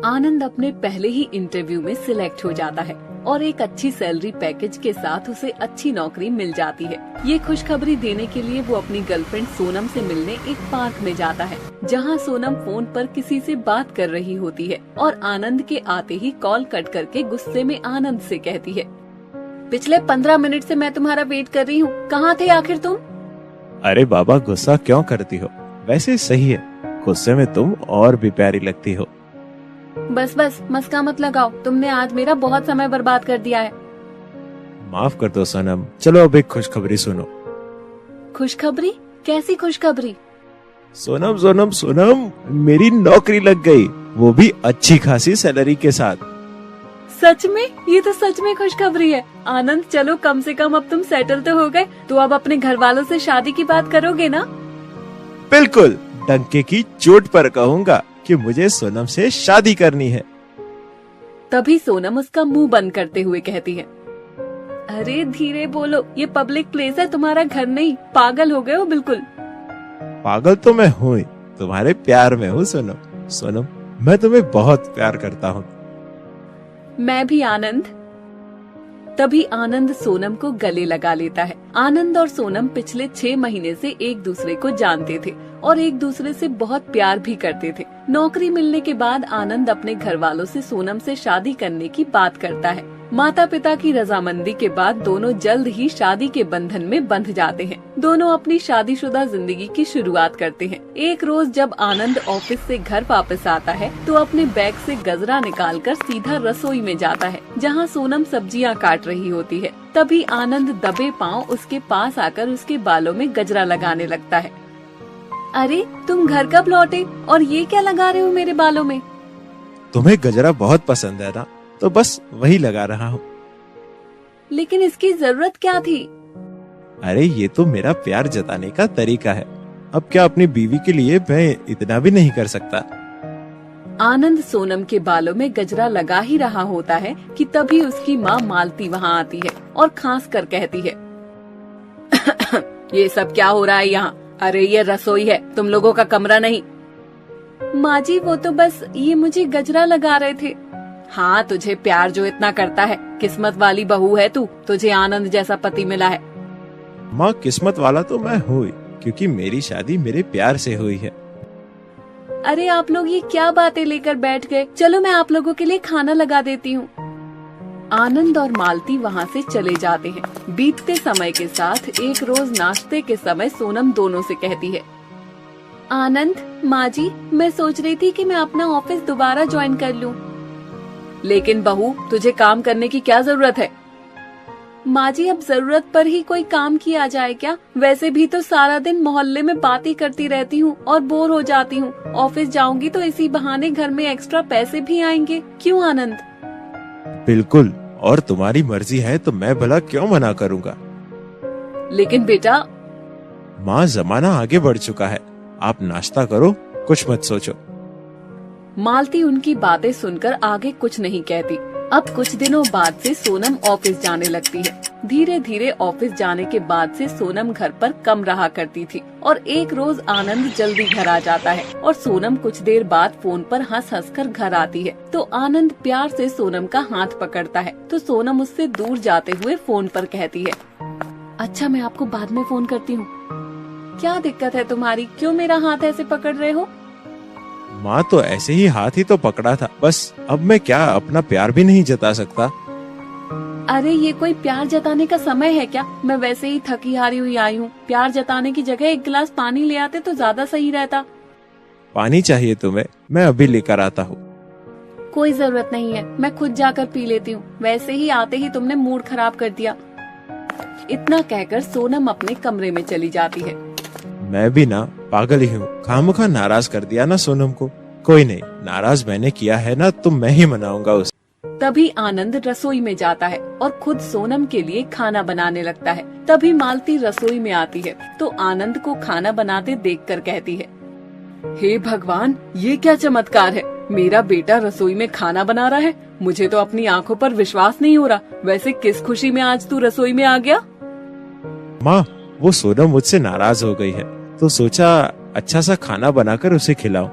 आनंद अपने पहले ही इंटरव्यू में सिलेक्ट हो जाता है और एक अच्छी सैलरी पैकेज के साथ उसे अच्छी नौकरी मिल जाती है। ये खुशखबरी देने के लिए वो अपनी गर्लफ्रेंड सोनम से मिलने एक पार्क में जाता है, जहां सोनम फोन पर किसी से बात कर रही होती है और आनंद के आते ही कॉल कट करके गुस्से में आनंद से कहती है, पिछले 15 मिनट से मैं तुम्हारा वेट कर रही हूँ, कहाँ थे आखिर तुम? अरे बाबा, गुस्सा क्यों करती हो? वैसे सही है, गुस्से में तुम और भी प्यारी लगती हो। बस बस मस्का मत लगाओ, तुमने आज मेरा बहुत समय बर्बाद कर दिया है। माफ कर दो सनम, चलो अब एक खुशखबरी सुनो। खुशखबरी? कैसी खुशखबरी? सोनम सोनम सोनम, मेरी नौकरी लग गई, वो भी अच्छी खासी सैलरी के साथ। सच में? ये तो सच में खुशखबरी है। आनंद, चलो कम से कम अब तुम सेटल तो हो गए, तो अब अपने घर वालों से शादी की बात करोगे ना? बिल्कुल, डंके की चोट पर कहूँगा कि मुझे सोनम से शादी करनी है। तभी सोनम उसका मुंह बंद करते हुए कहती है, अरे धीरे बोलो, ये पब्लिक प्लेस है, तुम्हारा घर नहीं। पागल हो गए हो बिल्कुल। पागल तो मैं हूँ, तुम्हारे प्यार में हूँ सोनम। सोनम, मैं तुम्हें बहुत प्यार करता हूँ। मैं भी आनंद। तभी आनंद सोनम को गले लगा लेता है। आनंद और सोनम पिछले 6 महीने से एक दूसरे को जानते थे और एक दूसरे से बहुत प्यार भी करते थे। नौकरी मिलने के बाद आनंद अपने घर वालों से सोनम से शादी करने की बात करता है। माता पिता की रजामंदी के बाद दोनों जल्द ही शादी के बंधन में बंध जाते हैं। दोनों अपनी शादीशुदा जिंदगी की शुरुआत करते हैं। एक रोज जब आनंद ऑफिस से घर वापस आता है तो अपने बैग से गजरा निकालकर सीधा रसोई में जाता है, जहां सोनम सब्जियां काट रही होती है। तभी आनंद दबे पांव उसके पास आकर उसके बालों में गजरा लगाने लगता है। अरे तुम घर कब लौटे और ये क्या लगा रहे हो मेरे बालों में? तुम्हें गजरा बहुत पसंद है ना, तो बस वही लगा रहा हूँ। लेकिन इसकी जरूरत क्या थी? अरे ये तो मेरा प्यार जताने का तरीका है। अब क्या अपनी बीवी के लिए मैं इतना भी नहीं कर सकता? आनंद सोनम के बालों में गजरा लगा ही रहा होता है कि तभी उसकी माँ मालती वहाँ आती है और खांस कर कहती है, ये सब क्या हो रहा है यहाँ? अरे ये रसोई है, तुम लोगों का कमरा नहीं। माँ जी, वो तो बस ये मुझे गजरा लगा रहे थे। हाँ, तुझे प्यार जो इतना करता है, किस्मत वाली बहू है तू, तुझे आनंद जैसा पति मिला है। माँ, किस्मत वाला तो मैं हूँ, क्योंकि मेरी शादी मेरे प्यार से हुई है। अरे आप लोग ये क्या बातें लेकर बैठ गए? चलो मैं आप लोगों के लिए खाना लगा देती हूँ। आनंद और मालती वहाँ से चले जाते हैं। बीतते समय के साथ एक रोज नाश्ते के समय सोनम दोनों से कहती है, आनंद, माँ जी, मैं सोच रही थी कि मैं अपना ऑफिस दोबारा ज्वाइन कर लूँ। लेकिन बहू, तुझे काम करने की क्या जरूरत है? माँ जी, अब जरूरत पर ही कोई काम किया जाए क्या? वैसे भी तो सारा दिन मोहल्ले में बातें करती रहती हूँ और बोर हो जाती हूँ। ऑफिस जाऊंगी तो इसी बहाने घर में एक्स्ट्रा पैसे भी आएंगे। क्यों आनंद? बिल्कुल, और तुम्हारी मर्जी है तो मैं भला क्यों मना करूँगा। लेकिन बेटा। माँ, जमाना आगे बढ़ चुका है, आप नाश्ता करो, कुछ मत सोचो। मालती उनकी बातें सुनकर आगे कुछ नहीं कहती। अब कुछ दिनों बाद से सोनम ऑफिस जाने लगती है। धीरे धीरे ऑफिस जाने के बाद से सोनम घर पर कम रहा करती थी और एक रोज आनंद जल्दी घर आ जाता है और सोनम कुछ देर बाद फोन पर हंस हंस कर घर आती है। तो आनंद प्यार से सोनम का हाथ पकड़ता है तो सोनम उससे दूर जाते हुए फोन पर कहती है, अच्छा मैं आपको बाद में फोन करती हूँ। क्या दिक्कत है तुम्हारी? क्यों मेरा हाथ ऐसे पकड़ रहे हो? माँ, तो ऐसे ही हाथ ही तो पकड़ा था, बस अब मैं क्या अपना प्यार भी नहीं जता सकता? अरे ये कोई प्यार जताने का समय है क्या? मैं वैसे ही थकी हारी हुई आई हूँ। प्यार जताने की जगह एक गिलास पानी ले आते तो ज्यादा सही रहता। पानी चाहिए तुम्हें? मैं अभी लेकर आता हूँ। कोई जरूरत नहीं है, मैं खुद जाकर पी लेती हूँ। वैसे ही आते ही तुमने मूड खराब कर दिया। इतना कहकर सोनम अपने कमरे में चली जाती है। मैं भी ना पागल ही हूँ, खामखा नाराज कर दिया ना सोनम को। कोई नहीं, नाराज मैंने किया है ना तो मैं ही मनाऊंगा उसे। तभी आनंद रसोई में जाता है और खुद सोनम के लिए खाना बनाने लगता है। तभी मालती रसोई में आती है तो आनंद को खाना बनाते देखकर कहती है, हे भगवान, ये क्या चमत्कार है? मेरा बेटा रसोई में खाना बना रहा है। मुझे तो अपनी आंखों पर विश्वास नहीं हो रहा। वैसे किस खुशी में आज तू रसोई में आ गया? माँ, वो सोनम मुझसे नाराज हो गई है तो सोचा अच्छा सा खाना बनाकर उसे खिलाऊं।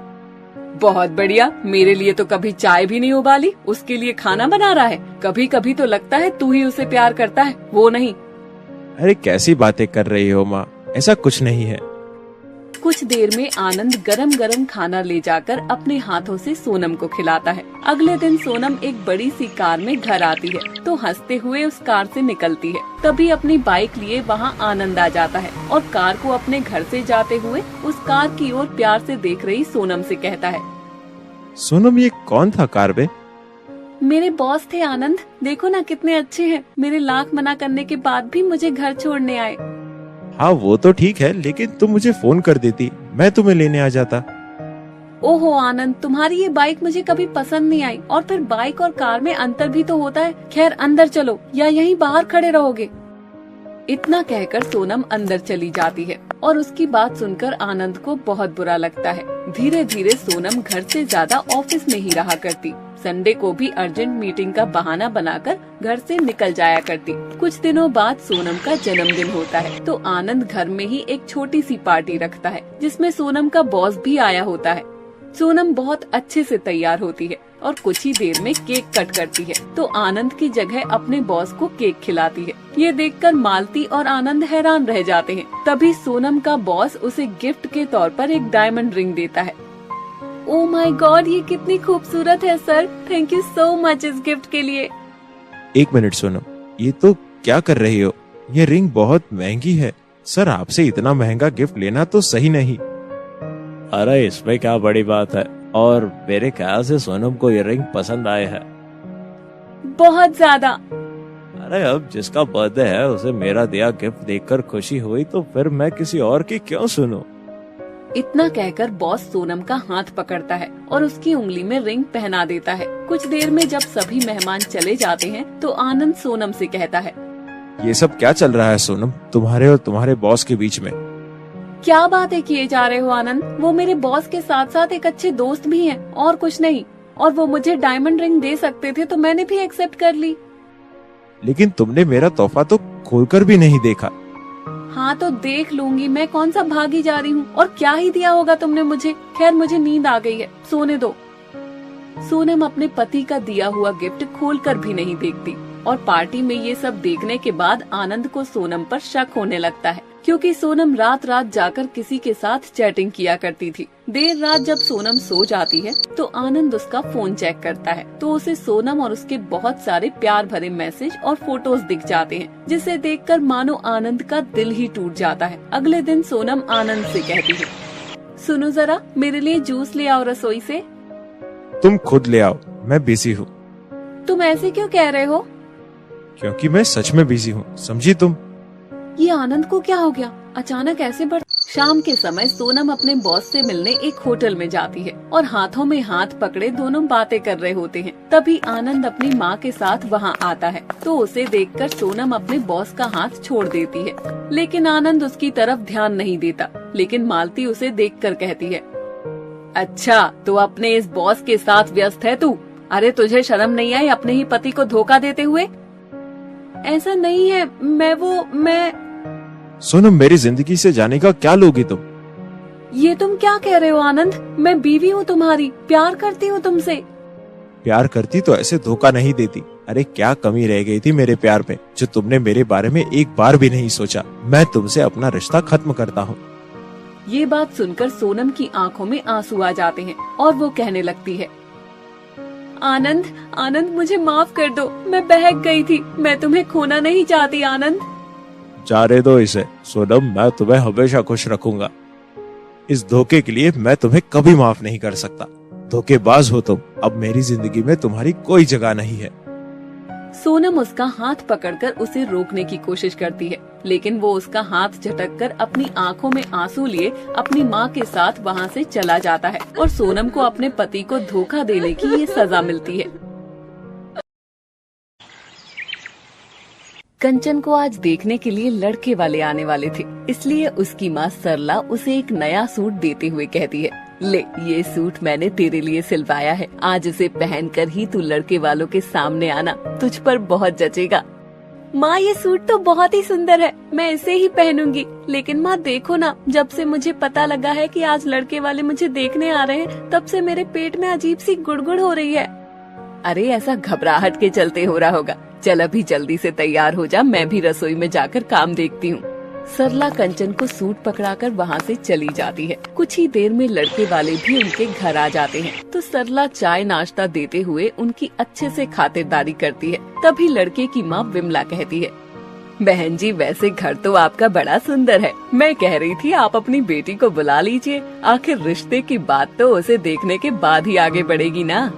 बहुत बढ़िया, मेरे लिए तो कभी चाय भी नहीं उबाली, उसके लिए खाना बना रहा है। कभी कभी तो लगता है तू ही उसे प्यार करता है, वो नहीं। अरे कैसी बातें कर रही हो माँ, ऐसा कुछ नहीं है। कुछ देर में आनंद गरम गरम खाना ले जाकर अपने हाथों से सोनम को खिलाता है। अगले दिन सोनम एक बड़ी सी कार में घर आती है तो हंसते हुए उस कार से निकलती है। तभी अपनी बाइक लिए वहां आनंद आ जाता है और कार को अपने घर से जाते हुए उस कार की ओर प्यार से देख रही सोनम से कहता है, सोनम ये कौन था कार में? मेरे बॉस थे आनंद, देखो ना कितने अच्छे हैं। मेरे लाख मना करने के बाद भी मुझे घर छोड़ने आए। हाँ वो तो ठीक है, लेकिन तुम मुझे फोन कर देती, मैं तुम्हें लेने आ जाता। ओहो आनंद, तुम्हारी ये बाइक मुझे कभी पसंद नहीं आई, और फिर बाइक और कार में अंतर भी तो होता है। खैर अंदर चलो या यहीं बाहर खड़े रहोगे। इतना कहकर सोनम अंदर चली जाती है और उसकी बात सुनकर आनंद को बहुत बुरा लगता है। धीरे धीरे सोनम घर से ज्यादा ऑफिस में ही रहा करती। संडे को भी अर्जेंट मीटिंग का बहाना बनाकर घर से निकल जाया करती। कुछ दिनों बाद सोनम का जन्मदिन होता है तो आनंद घर में ही एक छोटी सी पार्टी रखता है जिसमें सोनम का बॉस भी आया होता है। सोनम बहुत अच्छे से तैयार होती है और कुछ ही देर में केक कट करती है तो आनंद की जगह अपने बॉस को केक खिलाती है। ये देखकर मालती और आनंद हैरान रह जाते हैं। तभी सोनम का बॉस उसे गिफ्ट के तौर पर एक डायमंड रिंग देता है। ओह माय गॉड, ये कितनी खूबसूरत है sir, thank you so much इस गिफ्ट के लिए। एक मिनट सोनम, ये तो क्या कर रही हो? ये रिंग बहुत महंगी है। सर आपसे इतना महंगा गिफ्ट लेना तो सही नहीं। अरे इसमें क्या बड़ी बात है, और मेरे ख्याल से सोनम को ये रिंग पसंद आए है। बहुत ज्यादा। अरे अब जिसका बर्थडे है उसे मेरा दिया गिफ्ट देखकर खुशी हुई तो फिर मैं किसी और की क्यों सुनूं? इतना कहकर बॉस सोनम का हाथ पकड़ता है और उसकी उंगली में रिंग पहना देता है। कुछ देर में जब सभी मेहमान चले जाते हैं तो आनंद सोनम से कहता है, ये सब क्या चल रहा है सोनम, तुम्हारे और तुम्हारे बॉस के बीच में? क्या बातें किए जा रहे हो आनंद, वो मेरे बॉस के साथ साथ एक अच्छे दोस्त भी हैं और कुछ नहीं। और वो मुझे डायमंड रिंग दे सकते थे तो मैंने भी एक्सेप्ट कर ली। लेकिन तुमने मेरा तोहफा तो खोलकर भी नहीं देखा। हाँ तो देख लूंगी, मैं कौन सा भागी जा रही हूँ, और क्या ही दिया होगा तुमने मुझे। खैर मुझे नींद आ गई है, सोने दो। सोनम अपने पति का दिया हुआ गिफ्ट खोलकर भी नहीं देखती और पार्टी में ये सब देखने के बाद आनंद को सोनम पर शक होने लगता है क्योंकि सोनम रात रात जाकर किसी के साथ चैटिंग किया करती थी। देर रात जब सोनम सो जाती है तो आनंद उसका फोन चेक करता है तो उसे सोनम और उसके बहुत सारे प्यार भरे मैसेज और फोटोज दिख जाते हैं जिसे देखकर मानो आनंद का दिल ही टूट जाता है। अगले दिन सोनम आनंद से कहती है, सुनो जरा, मेरे लिए जूस ले आओ रसोई से। तुम खुद ले आओ, मैं बिजी हूँ। तुम ऐसे क्यों कह रहे हो? क्योंकि मैं सच में बिजी हूँ, समझी तुम? ये आनंद को क्या हो गया, अचानक ऐसे बढ़। शाम के समय सोनम अपने बॉस से मिलने एक होटल में जाती है और हाथों में हाथ पकड़े दोनों बातें कर रहे होते हैं। तभी आनंद अपनी माँ के साथ वहाँ आता है तो उसे देखकर सोनम अपने बॉस का हाथ छोड़ देती है, लेकिन आनंद उसकी तरफ ध्यान नहीं देता। लेकिन मालती उसे देखकर कहती है, अच्छा तो अपने इस बॉस के साथ व्यस्त है तू? अरे तुझे शर्म नहीं आई अपने ही पति को धोखा देते हुए? ऐसा नहीं है, मैं सोनम, मेरी जिंदगी से जाने का क्या लोगी तुम? ये तुम क्या कह रहे हो आनंद? मैं बीवी हूँ तुम्हारी, प्यार करती हूँ तुमसे। प्यार करती तो ऐसे धोखा नहीं देती। अरे क्या कमी रह गई थी मेरे प्यार में जो तुमने मेरे बारे में एक बार भी नहीं सोचा? मैं तुमसे अपना रिश्ता खत्म करता हूँ। ये बात सुनकर सोनम की आंखों में आंसू आ जाते हैं और वो कहने लगती है, आनंद आनंद मुझे माफ कर दो, मैं बहक गई थी, मैं तुम्हें खोना नहीं चाहती आनंद। जाने दो इसे सोनम, मैं तुम्हें हमेशा खुश रखूंगा। इस धोखे के लिए मैं तुम्हें कभी माफ नहीं कर सकता। धोखेबाज हो तुम, अब मेरी जिंदगी में तुम्हारी कोई जगह नहीं है। सोनम उसका हाथ पकड़कर उसे रोकने की कोशिश करती है, लेकिन वो उसका हाथ झटककर अपनी आंखों में आंसू लिए अपनी माँ के साथ वहाँ से चला जाता है और सोनम को अपने पति को धोखा देने की ये सजा मिलती है। कंचन को आज देखने के लिए लड़के वाले आने वाले थे, इसलिए उसकी माँ सरला उसे एक नया सूट देते हुए कहती है, ले ये सूट मैंने तेरे लिए सिलवाया है, आज इसे पहनकर ही तू लड़के वालों के सामने आना, तुझ पर बहुत जचेगा। माँ ये सूट तो बहुत ही सुंदर है, मैं इसे ही पहनूंगी। लेकिन माँ देखो ना, जब से मुझे पता लगा है कि आज लड़के वाले मुझे देखने आ रहे हैं, तब से मेरे पेट में अजीब सी गुड़गुड़ हो रही है। अरे ऐसा घबराहट के चलते हो रहा होगा। चल अभी जल्दी से तैयार हो जा, मैं भी रसोई में जाकर काम देखती हूँ। सरला कंचन को सूट पकड़ाकर वहाँ से चली जाती है। कुछ ही देर में लड़के वाले भी उनके घर आ जाते हैं, तो सरला चाय नाश्ता देते हुए उनकी अच्छे से खातिरदारी करती है। तभी लड़के की माँ विमला कहती है, बहन जी वैसे घर तो आपका बड़ा सुंदर है। मैं कह रही थी आप अपनी बेटी को बुला लीजिए, आखिर रिश्ते की बात तो उसे देखने के बाद ही आगे बढ़ेगी ना।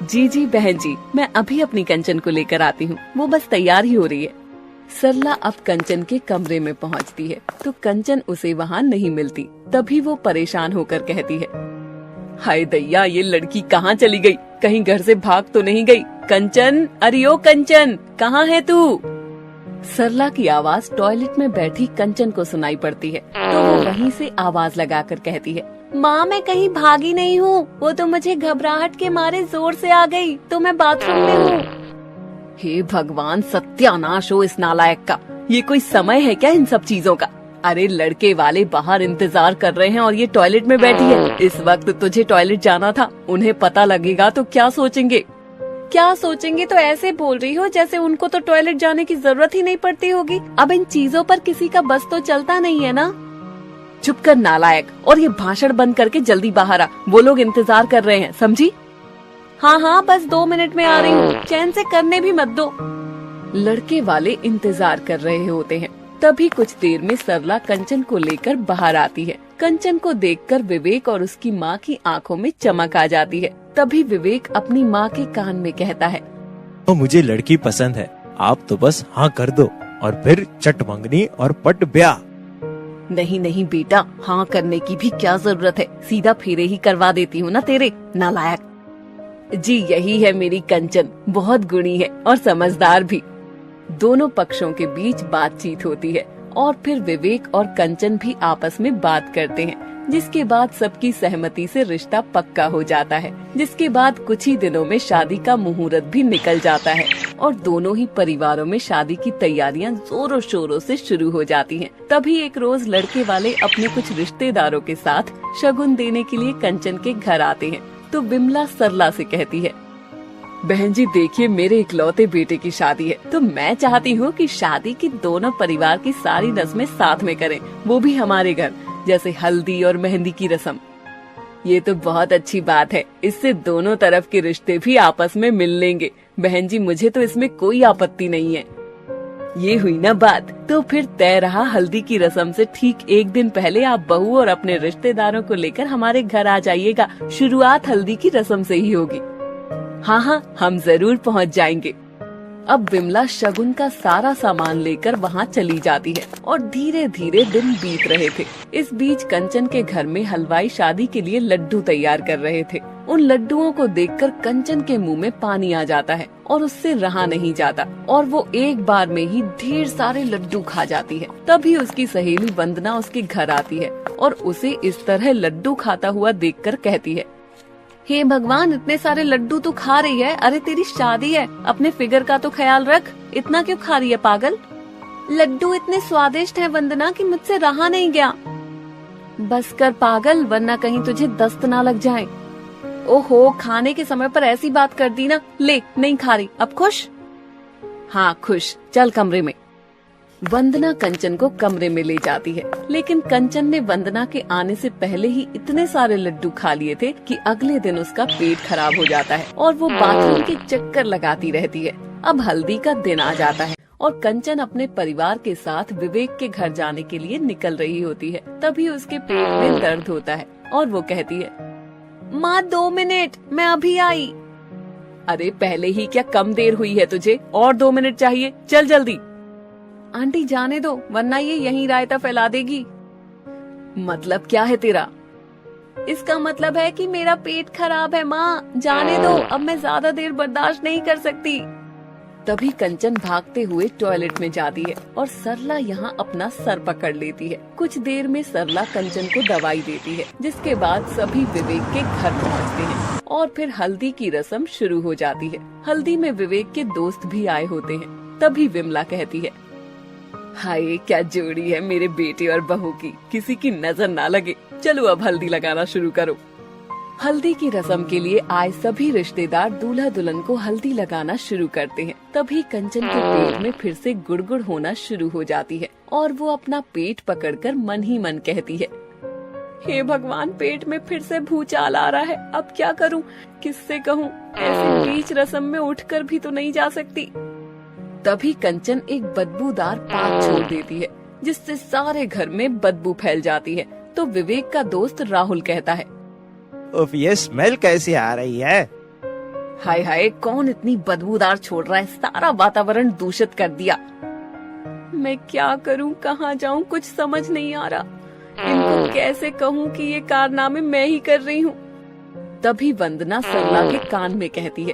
जी जी बहन जी, मैं अभी अपनी कंचन को लेकर आती हूँ, वो बस तैयार ही हो रही है। सरला अब कंचन के कमरे में पहुँचती है तो कंचन उसे वहाँ नहीं मिलती। तभी वो परेशान होकर कहती है, हाय दैया, ये लड़की कहाँ चली गई? कहीं घर से भाग तो नहीं गई? कंचन, अरे ओ कंचन, कहाँ है तू? सरला की आवाज टॉयलेट में बैठी कंचन को सुनाई पड़ती है, तो वो वहीं से आवाज लगाकर कहती है, माँ मैं कहीं भागी नहीं हूँ, वो तो मुझे घबराहट के मारे जोर से आ गई, तो मैं बाथरूम में हूँ। हे भगवान, सत्यानाश हो इस नालायक का। ये कोई समय है क्या इन सब चीजों का? अरे लड़के वाले बाहर इंतजार कर रहे हैं और ये टॉयलेट में बैठी है। इस वक्त तुझे टॉयलेट जाना था, उन्हें पता लगेगा तो क्या सोचेंगे? क्या सोचेंगे तो ऐसे बोल रही हो जैसे उनको तो टॉयलेट जाने की जरूरत ही नहीं पड़ती होगी। अब इन चीजों पर किसी का बस तो चलता नहीं है ना। चुप कर नालायक, और ये भाषण बंद करके जल्दी बाहर आ, वो लोग इंतजार कर रहे हैं, समझी? हाँ हाँ बस 2 मिनट में आ रही हूँ, चैन से करने भी मत दो। लड़के वाले इंतजार कर रहे होते हैं। तभी कुछ देर में सरला कंचन को लेकर बाहर आती है। कंचन को देखकर विवेक और उसकी माँ की आंखों में चमक आ जाती है। तभी विवेक अपनी माँ के कान में कहता है, तो मुझे लड़की पसंद है, आप तो बस हाँ कर दो और फिर चट मंगनी और पट ब्याह। नहीं नहीं बेटा, हाँ करने की भी क्या जरूरत है, सीधा फेरे ही करवा देती हूँ ना तेरे, नालायक। जी यही है मेरी कंचन, बहुत गुणी है और समझदार भी। दोनों पक्षों के बीच बातचीत होती है और फिर विवेक और कंचन भी आपस में बात करते हैं, जिसके बाद सबकी सहमति से रिश्ता पक्का हो जाता है। जिसके बाद कुछ ही दिनों में शादी का मुहूर्त भी निकल जाता है और दोनों ही परिवारों में शादी की तैयारियां जोरों शोरों से शुरू हो जाती हैं। तभी एक रोज लड़के वाले अपने कुछ रिश्तेदारों के साथ शगुन देने के लिए कंचन के घर आते हैं। तो विमला सरला से कहती है, बहन जी देखिए, मेरे इकलौते बेटे की शादी है, तो मैं चाहती हूँ कि शादी की दोनों परिवार की सारी रस्में साथ में करें, वो भी हमारे घर, जैसे हल्दी और मेहंदी की रस्म। ये तो बहुत अच्छी बात है, इससे दोनों तरफ के रिश्ते भी आपस में मिल लेंगे। बहन जी मुझे तो इसमें कोई आपत्ति नहीं है। ये हुई ना बात, तो फिर तय रहा हल्दी की रस्म से ठीक 1 दिन पहले आप बहू और अपने रिश्तेदारों को लेकर हमारे घर आ जाइएगा। शुरुआत हल्दी की रस्म से ही होगी। हाँ हाँ हम जरूर पहुँच जाएंगे। अब विमला शगुन का सारा सामान लेकर वहाँ चली जाती है और धीरे धीरे दिन बीत रहे थे। इस बीच कंचन के घर में हलवाई शादी के लिए लड्डू तैयार कर रहे थे। उन लड्डुओं को देखकर कंचन के मुंह में पानी आ जाता है और उससे रहा नहीं जाता और वो एक बार में ही ढेर सारे लड्डू खा जाती है। तभी उसकी सहेली वंदना उसके घर आती है और उसे इस तरह लड्डू खाता हुआ देखकर कहती है, हे भगवान, इतने सारे लड्डू तू खा रही है। अरे तेरी शादी है, अपने फिगर का तो ख्याल रख, इतना क्यों खा रही है पागल? लड्डू इतने स्वादिष्ट हैं वंदना कि मुझसे रहा नहीं गया। बस कर पागल, वरना कहीं तुझे दस्त ना लग जाए। ओहो, खाने के समय पर ऐसी बात कर दी ना। ले, नहीं खा रही, अब खुश? हाँ खुश, चल कमरे में। वंदना कंचन को कमरे में ले जाती है, लेकिन कंचन ने वंदना के आने से पहले ही इतने सारे लड्डू खा लिए थे कि अगले दिन उसका पेट खराब हो जाता है और वो बाथरूम के चक्कर लगाती रहती है। अब हल्दी का दिन आ जाता है और कंचन अपने परिवार के साथ विवेक के घर जाने के लिए निकल रही होती है। तभी उसके पेट में दर्द होता है और वो कहती है, माँ 2 मिनट, मैं अभी आई। अरे पहले ही क्या कम देर हुई है तुझे, और 2 मिनट चाहिए, चल जल्दी। आंटी जाने दो, वरना ये यहीं रायता फैला देगी। मतलब क्या है तेरा? इसका मतलब है कि मेरा पेट खराब है माँ, जाने दो, अब मैं ज्यादा देर बर्दाश्त नहीं कर सकती। तभी कंचन भागते हुए टॉयलेट में जाती है और सरला यहाँ अपना सर पकड़ लेती है। कुछ देर में सरला कंचन को दवाई देती है, जिसके बाद सभी विवेक के घर पहुँचते हैं और फिर हल्दी की रस्म शुरू हो जाती है। हल्दी में विवेक के दोस्त भी आए होते हैं। तभी विमला कहती है, हाय क्या जोड़ी है मेरे बेटे और बहू की, किसी की नजर ना लगे। चलो अब हल्दी लगाना शुरू करो। हल्दी की रस्म के लिए आए सभी रिश्तेदार दूल्हा दुल्हन को हल्दी लगाना शुरू करते हैं। तभी कंचन के पेट में फिर से गुड़गुड़ होना शुरू हो जाती है और वो अपना पेट पकड़कर मन ही मन कहती है, हे भगवान, पेट में फिर से भूचाल आ रहा है, अब क्या करूं, किससे कहूं, ऐसे बीच रस्म में उठकर भी तो नहीं जा सकती। तभी कंचन एक बदबूदार पात छोड़ देती है, जिससे सारे घर में बदबू फैल जाती है। तो विवेक का दोस्त राहुल कहता है, उफ, ये स्मेल कैसी आ रही है? हाय हाय, कौन इतनी बदबूदार छोड़ रहा है, सारा वातावरण दूषित कर दिया। मैं क्या करूं, कहाँ जाऊं, कुछ समझ नहीं आ रहा। इनको कैसे कहूं कि ये कारनामे मैं ही कर रही हूँ। तभी वंदना सरला के कान में कहती है,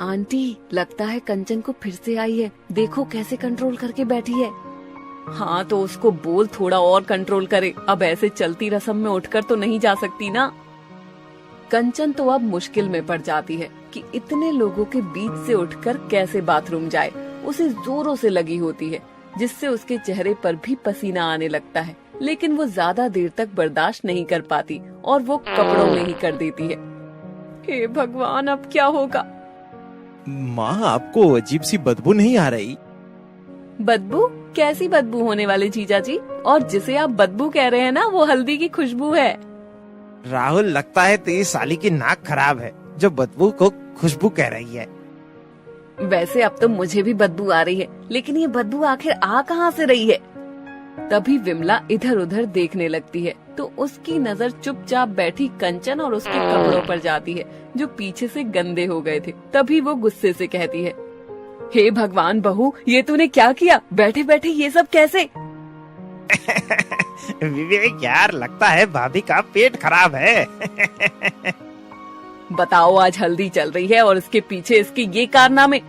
आंटी, लगता है कंचन को फिर से आई है, देखो कैसे कंट्रोल करके बैठी है। हाँ तो उसको बोल थोड़ा और कंट्रोल करे, अब ऐसे चलती रस्म में उठकर तो नहीं जा सकती ना। कंचन तो अब मुश्किल में पड़ जाती है कि इतने लोगों के बीच से उठकर कैसे बाथरूम जाए। उसे जोरों से लगी होती है, जिससे उसके चेहरे पर भी पसीना आने लगता है, लेकिन वो ज्यादा देर तक बर्दाश्त नहीं कर पाती और वो कपड़ों में ही कर देती है। हे भगवान, अब क्या होगा। माँ, आपको अजीब सी बदबू नहीं आ रही? बदबू? कैसी बदबू होने वाली जीजा जी? और जिसे आप बदबू कह रहे हैं ना, वो हल्दी की खुशबू है। राहुल, लगता है तेरी साली की नाक खराब है जो बदबू को खुशबू कह रही है। वैसे अब तो मुझे भी बदबू आ रही है, लेकिन ये बदबू आखिर आ कहाँ से रही है। तभी विमला इधर उधर देखने लगती है तो उसकी नजर चुपचाप बैठी कंचन और उसके कपड़ों पर जाती है, जो पीछे से गंदे हो गए थे। तभी वो गुस्से से कहती है, हे भगवान बहू, ये तूने क्या किया, बैठे बैठे ये सब कैसे। विवेक यार, लगता है भाभी का पेट खराब है। बताओ, आज हल्दी चल रही है और इसके पीछे इसके ये कारनामे।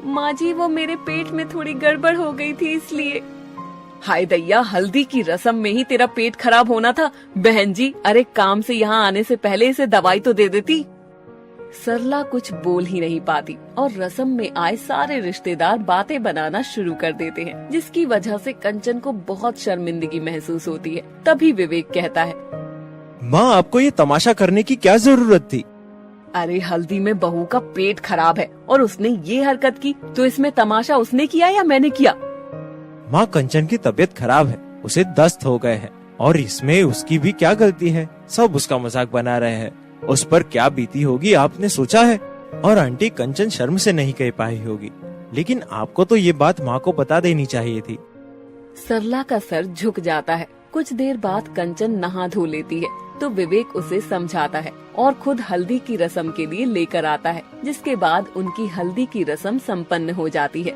माँ जी, वो मेरे पेट में थोड़ी गड़बड़ हो गई थी इसलिए। हाय दैया, हल्दी की रस्म में ही तेरा पेट खराब होना था। बहन जी, अरे काम से यहाँ आने से पहले इसे दवाई तो दे देती। सरला कुछ बोल ही नहीं पाती और रस्म में आए सारे रिश्तेदार बातें बनाना शुरू कर देते हैं, जिसकी वजह से कंचन को बहुत शर्मिंदगी महसूस होती है। तभी विवेक कहता है, माँ, आपको ये तमाशा करने की क्या जरूरत थी? अरे हल्दी में बहू का पेट खराब है और उसने ये हरकत की, तो इसमें तमाशा उसने किया या मैंने किया? माँ, कंचन की तबीयत खराब है, उसे दस्त हो गए हैं और इसमें उसकी भी क्या गलती है। सब उसका मजाक बना रहे हैं, उस पर क्या बीती होगी आपने सोचा है? और आंटी कंचन शर्म से नहीं कह पाई होगी, लेकिन आपको तो ये बात माँ को बता देनी चाहिए थी। सरला का सर झुक जाता है। कुछ देर बाद कंचन नहा धो लेती है तो विवेक उसे समझाता है और खुद हल्दी की रस्म के लिए लेकर आता है, जिसके बाद उनकी हल्दी की रस्म संपन्न हो जाती है।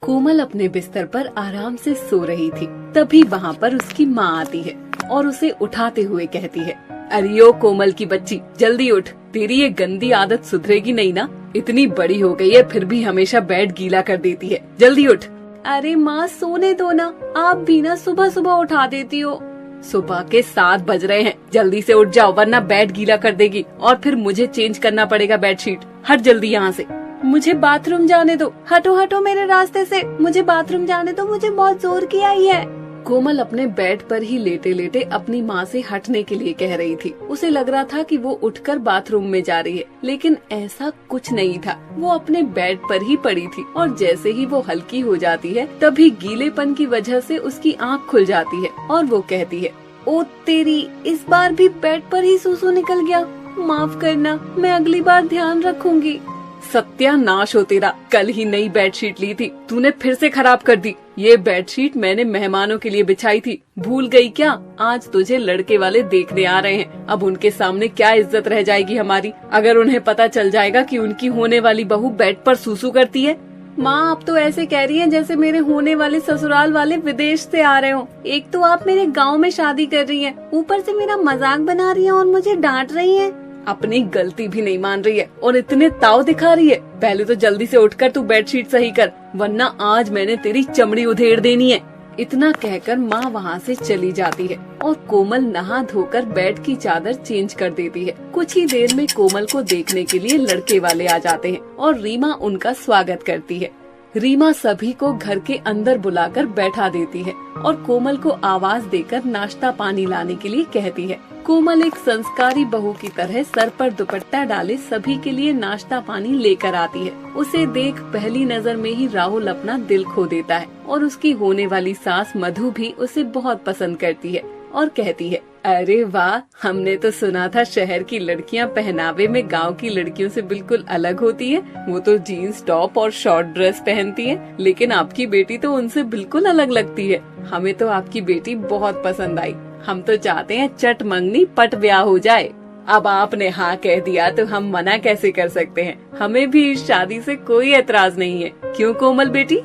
कोमल अपने बिस्तर पर आराम से सो रही थी। तभी वहाँ पर उसकी माँ आती है और उसे उठाते हुए कहती है, अरे ओ कोमल की बच्ची, जल्दी उठ, तेरी ये गंदी आदत सुधरेगी नहीं ना। इतनी बड़ी हो गई है फिर भी हमेशा बेड गीला कर देती है, जल्दी उठ। अरे माँ, सोने दो ना, आप भी ना सुबह सुबह उठा देती हो। सुबह के 7 बज रहे हैं, जल्दी से उठ जाओ वरना बेड गीला कर देगी और फिर मुझे चेंज करना पड़ेगा बेडशीट। हट जल्दी यहाँ से। मुझे बाथरूम जाने दो, हटो हटो मेरे रास्ते से, मुझे बाथरूम जाने दो, मुझे बहुत जोर की आई है। कोमल अपने बेड पर ही लेटे लेटे अपनी माँ से हटने के लिए कह रही थी। उसे लग रहा था कि वो उठकर बाथरूम में जा रही है, लेकिन ऐसा कुछ नहीं था। वो अपने बेड पर ही पड़ी थी और जैसे ही वो हल्की हो जाती है तभी गीलेपन की वजह से उसकी आँख खुल जाती है और वो कहती है, ओ तेरी, इस बार भी बेड पर ही सूसू निकल गया, माफ करना, मैं अगली बार ध्यान रखूंगी। सत्यानाश हो तेरा, कल ही नई बेडशीट ली थी, तूने फिर से खराब कर दी। ये बेडशीट मैंने मेहमानों के लिए बिछाई थी, भूल गई क्या? आज तुझे लड़के वाले देखने आ रहे हैं, अब उनके सामने क्या इज्जत रह जाएगी हमारी, अगर उन्हें पता चल जाएगा कि उनकी होने वाली बहू बेड पर सूसू करती है। माँ, आप तो ऐसे कह रही हैं जैसे मेरे होने वाले ससुराल वाले विदेश से आ रहे हो। एक तो आप मेरे गाँव में शादी कर रही हैं, ऊपर से मेरा मजाक बना रही हैं और मुझे डांट रही हैं। अपनी गलती भी नहीं मान रही है और इतने ताव दिखा रही है। पहले तो जल्दी से उठकर तू बेडशीट सही कर, वरना आज मैंने तेरी चमड़ी उधेड़ देनी है। इतना कहकर माँ वहाँ से चली जाती है और कोमल नहा धोकर बेड की चादर चेंज कर देती है। कुछ ही देर में कोमल को देखने के लिए लड़के वाले आ जाते हैं और रीमा उनका स्वागत करती है। रीमा सभी को घर के अंदर बुलाकर बैठा देती है और कोमल को आवाज देकर नाश्ता पानी लाने के लिए कहती है। कोमल एक संस्कारी बहू की तरह सर पर दुपट्टा डाले सभी के लिए नाश्ता पानी लेकर आती है। उसे देख पहली नजर में ही राहुल अपना दिल खो देता है और उसकी होने वाली सास मधु भी उसे बहुत पसंद करती है और कहती है, अरे वाह, हमने तो सुना था शहर की लड़कियां पहनावे में गांव की लड़कियों से बिल्कुल अलग होती है। वो तो जीन्स टॉप और शॉर्ट ड्रेस पहनती है, लेकिन आपकी बेटी तो उनसे बिल्कुल अलग लगती है। हमें तो आपकी बेटी बहुत पसंद आई। हम तो चाहते हैं चट मंगनी पट ब्याह हो जाए। अब आपने हाँ कह दिया तो हम मना कैसे कर सकते हैं। हमें भी इस शादी से कोई एतराज नहीं है, क्यों कोमल बेटी?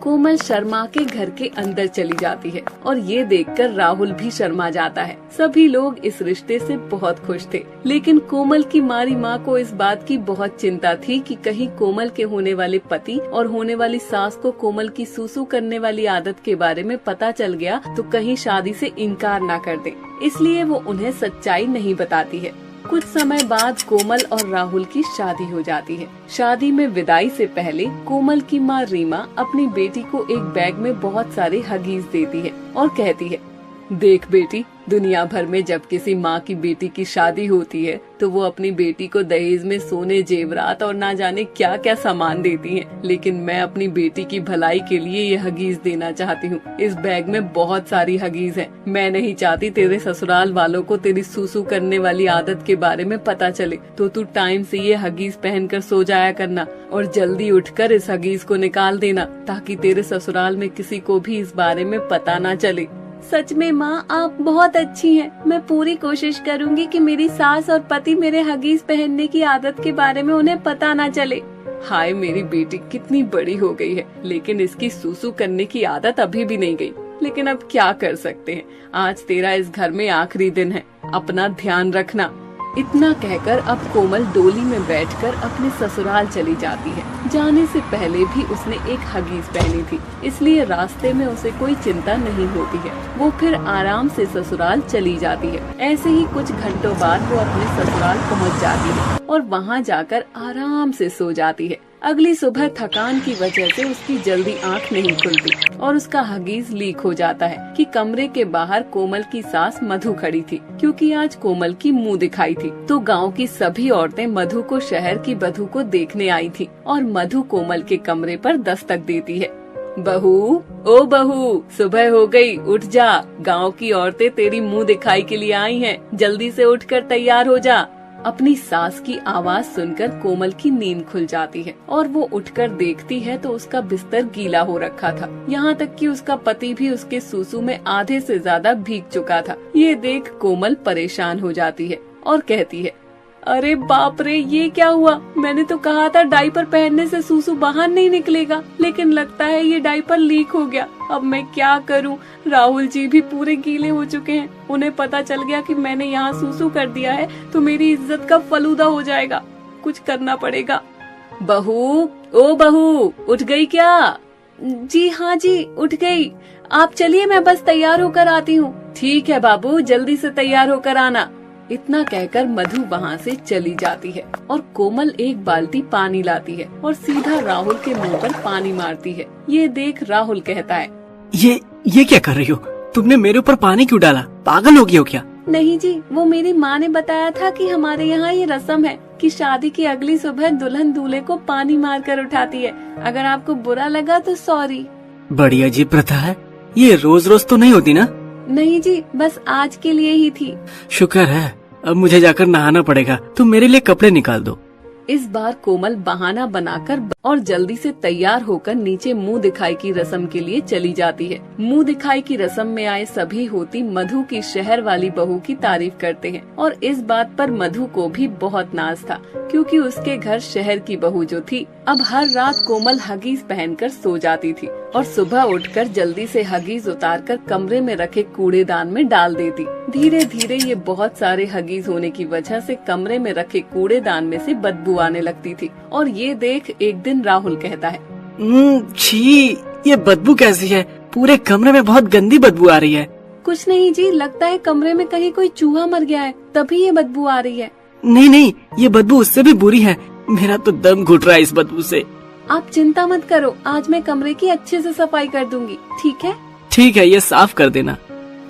कोमल शर्मा के घर के अंदर चली जाती है और ये देखकर राहुल भी शर्मा जाता है। सभी लोग इस रिश्ते से बहुत खुश थे, लेकिन कोमल की मारी माँ को इस बात की बहुत चिंता थी कि कहीं कोमल के होने वाले पति और होने वाली सास को कोमल की सूसू करने वाली आदत के बारे में पता चल गया तो कहीं शादी से इनकार ना कर दे, इसलिए वो उन्हें सच्चाई नहीं बताती है। कुछ समय बाद कोमल और राहुल की शादी हो जाती है। शादी में विदाई से पहले कोमल की माँ रीमा अपनी बेटी को एक बैग में बहुत सारे हगीज देती है और कहती है, देख बेटी, दुनिया भर में जब किसी माँ की बेटी की शादी होती है तो वो अपनी बेटी को दहेज में सोने, जेवरात और ना जाने क्या क्या सामान देती हैं। लेकिन मैं अपनी बेटी की भलाई के लिए ये हगीज देना चाहती हूँ। इस बैग में बहुत सारी हगीज हैं। मैं नहीं चाहती तेरे ससुराल वालों को तेरी सूसू करने वाली आदत के बारे में पता चले, तो तू टाइम से ये हगीज पहनकर सो जाया करना और जल्दी उठकर इस हगीज को निकाल देना, ताकि तेरे ससुराल में किसी को भी इस बारे में पता ना चले। सच में माँ, आप बहुत अच्छी हैं। मैं पूरी कोशिश करूँगी कि मेरी सास और पति मेरे हगीज पहनने की आदत के बारे में उन्हें पता ना चले। हाय, मेरी बेटी कितनी बड़ी हो गई है, लेकिन इसकी सूसू करने की आदत अभी भी नहीं गई। लेकिन अब क्या कर सकते हैं, आज तेरा इस घर में आखिरी दिन है, अपना ध्यान रखना। इतना कहकर अब कोमल डोली में बैठकर अपने ससुराल चली जाती है। जाने से पहले भी उसने एक हगीज पहनी थी, इसलिए रास्ते में उसे कोई चिंता नहीं होती है। वो फिर आराम से ससुराल चली जाती है। ऐसे ही कुछ घंटों बाद वो अपने ससुराल पहुंच जाती है और वहां जाकर आराम से सो जाती है। अगली सुबह थकान की वजह से उसकी जल्दी आंख नहीं खुलती और उसका हगीज लीक हो जाता है कि कमरे के बाहर कोमल की सास मधु खड़ी थी, क्योंकि आज कोमल की मुंह दिखाई थी। तो गांव की सभी औरतें मधु को शहर की बधू को देखने आई थी और मधु कोमल के कमरे पर दस्तक देती है। बहू, ओ बहू, सुबह हो गई, उठ जा। गाँव की औरतें तेरी मुँह दिखाई के लिए आई हैं, जल्दी से उठकर तैयार हो जा। अपनी सास की आवाज सुनकर कोमल की नींद खुल जाती है और वो उठकर देखती है तो उसका बिस्तर गीला हो रखा था। यहाँ तक कि उसका पति भी उसके सूसू में आधे से ज्यादा भीग चुका था। ये देख कोमल परेशान हो जाती है और कहती है, अरे बाप रे, ये क्या हुआ? मैंने तो कहा था डायपर पहनने से सूसू बाहर नहीं निकलेगा, लेकिन लगता है ये डायपर लीक हो गया। अब मैं क्या करूं? राहुल जी भी पूरे गीले हो चुके हैं। उन्हें पता चल गया कि मैंने यहाँ सूसू कर दिया है तो मेरी इज्जत का फलूदा हो जाएगा। कुछ करना पड़ेगा। बहू, ओ बहू, उठ गई क्या? जी हाँ जी, उठ गई। आप चलिए, मैं बस तैयार होकर आती हूँ। ठीक है बाबू, जल्दी से तैयार होकर आना। इतना कहकर मधु वहाँ से चली जाती है और कोमल एक बाल्टी पानी लाती है और सीधा राहुल के मुंह पर पानी मारती है। ये देख राहुल कहता है, ये क्या कर रही हो? तुमने मेरे ऊपर पानी क्यों डाला? पागल हो गई हो क्या? नहीं जी, वो मेरी माँ ने बताया था कि हमारे यहाँ ये रस्म है कि शादी की अगली सुबह दुल्हन दूल्हे को पानी मार कर उठाती है। अगर आपको बुरा लगा तो सॉरी। बड़ी अजीब प्रथा है, ये रोज रोज तो नहीं होती ना? नहीं जी, बस आज के लिए ही थी। शुक्र है, अब मुझे जाकर नहाना पड़ेगा। तुम मेरे लिए कपड़े निकाल दो। इस बार कोमल बहाना बनाकर और जल्दी से तैयार होकर नीचे मुंह दिखाई की रस्म के लिए चली जाती है। मुंह दिखाई की रस्म में आए सभी होती मधु की शहर वाली बहू की तारीफ करते हैं और इस बात पर मधु को भी बहुत नाज था, क्योंकि उसके घर शहर की बहू जो थी अब हर रात कोमल हगीज पहनकर सो जाती थी और सुबह उठकर जल्दी से हगीज उतारकर कमरे में रखे कूड़ेदान में डाल देती। धीरे धीरे ये बहुत सारे हगीज होने की वजह से कमरे में रखे कूड़ेदान में से बदबू आने लगती थी और ये देख एक दिन राहुल कहता है, छी, ये बदबू कैसी है? पूरे कमरे में बहुत गंदी बदबू आ रही है। कुछ नहीं जी, लगता है कमरे में कहीं कोई चूहा मर गया है, तभी ये बदबू आ रही है। नहीं नहीं, ये बदबू उससे भी बुरी है। मेरा तो दम घुट रहा है इस बदबू से। आप चिंता मत करो, आज मैं कमरे की अच्छे से सफाई कर दूंगी, ठीक है? ठीक है, ये साफ कर देना।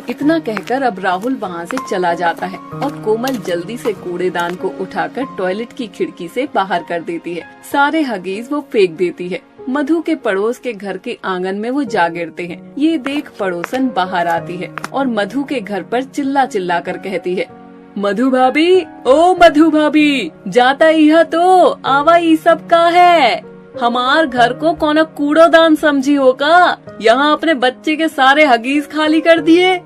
इतना कहकर अब राहुल वहाँ से चला जाता है और कोमल जल्दी से कूड़ेदान को उठाकर टॉयलेट की खिड़की से बाहर कर देती है। सारे हगीज वो फेंक देती है। मधु के पड़ोस के घर के आंगन में वो जा गिरते हैं। ये देख पड़ोसन बाहर आती है और मधु के घर पर चिल्ला चिल्ला कर कहती है, मधु भाभी, ओ मधु भाभी, जाता यह तो आवा ई सब का है। हमार घर को कौन कूड़ोदान समझी हो का? यहाँ अपने बच्चे के सारे हगीज खाली कर दिए।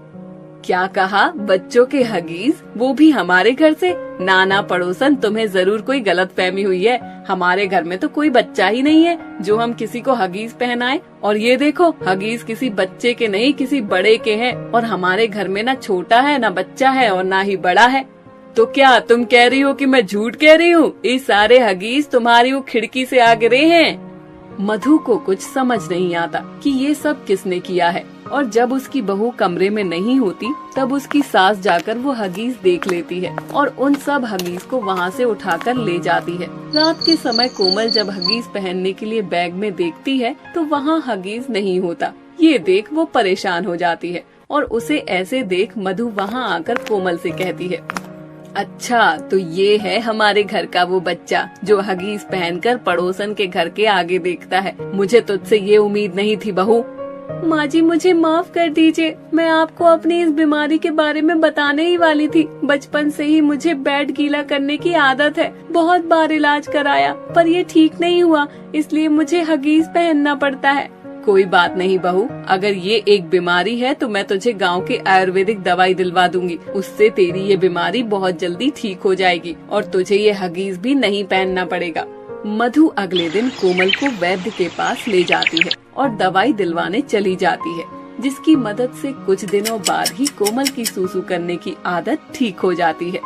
क्या कहा? बच्चों के हगीज, वो भी हमारे घर से? नाना पड़ोसन, तुम्हें जरूर कोई गलत फहमी हुई है। हमारे घर में तो कोई बच्चा ही नहीं है जो हम किसी को हगीज पहनाए। और ये देखो, हगीज किसी बच्चे के नहीं, किसी बड़े के हैं। और हमारे घर में ना छोटा है, ना बच्चा है और ना ही बड़ा है। तो क्या तुम कह रही हो कि मैं झूठ कह रही हूँ? ये सारे हगीज तुम्हारी वो खिड़की से आ गिरे हैं। मधु को कुछ समझ नहीं आता कि ये सब किसने किया है। और जब उसकी बहू कमरे में नहीं होती तब उसकी सास जाकर वो हगीज देख लेती है और उन सब हगीज को वहाँ से उठाकर ले जाती है। रात के समय कोमल जब हगीज पहनने के लिए बैग में देखती है तो वहाँ हगीज नहीं होता। ये देख वो परेशान हो जाती है और उसे ऐसे देख मधु वहाँ आकर कोमल से कहती है, अच्छा तो ये है हमारे घर का वो बच्चा जो हगीज पहनकर पड़ोसन के घर के आगे देखता है। मुझे तुझसे ये उम्मीद नहीं थी बहू। माँ जी, मुझे माफ कर दीजिए, मैं आपको अपनी इस बीमारी के बारे में बताने ही वाली थी। बचपन से ही मुझे पेट गीला करने की आदत है। बहुत बार इलाज कराया पर ये ठीक नहीं हुआ, इसलिए मुझे हगीज पहनना पड़ता है। कोई बात नहीं बहू, अगर ये एक बीमारी है तो मैं तुझे गांव की आयुर्वेदिक दवाई दिलवा दूंगी। उससे तेरी ये बीमारी बहुत जल्दी ठीक हो जाएगी और तुझे ये हगीज भी नहीं पहनना पड़ेगा। मधु अगले दिन कोमल को वैद्य के पास ले जाती है और दवाई दिलवाने चली जाती है, जिसकी मदद से कुछ दिनों बाद ही कोमल की सूसू करने की आदत ठीक हो जाती है।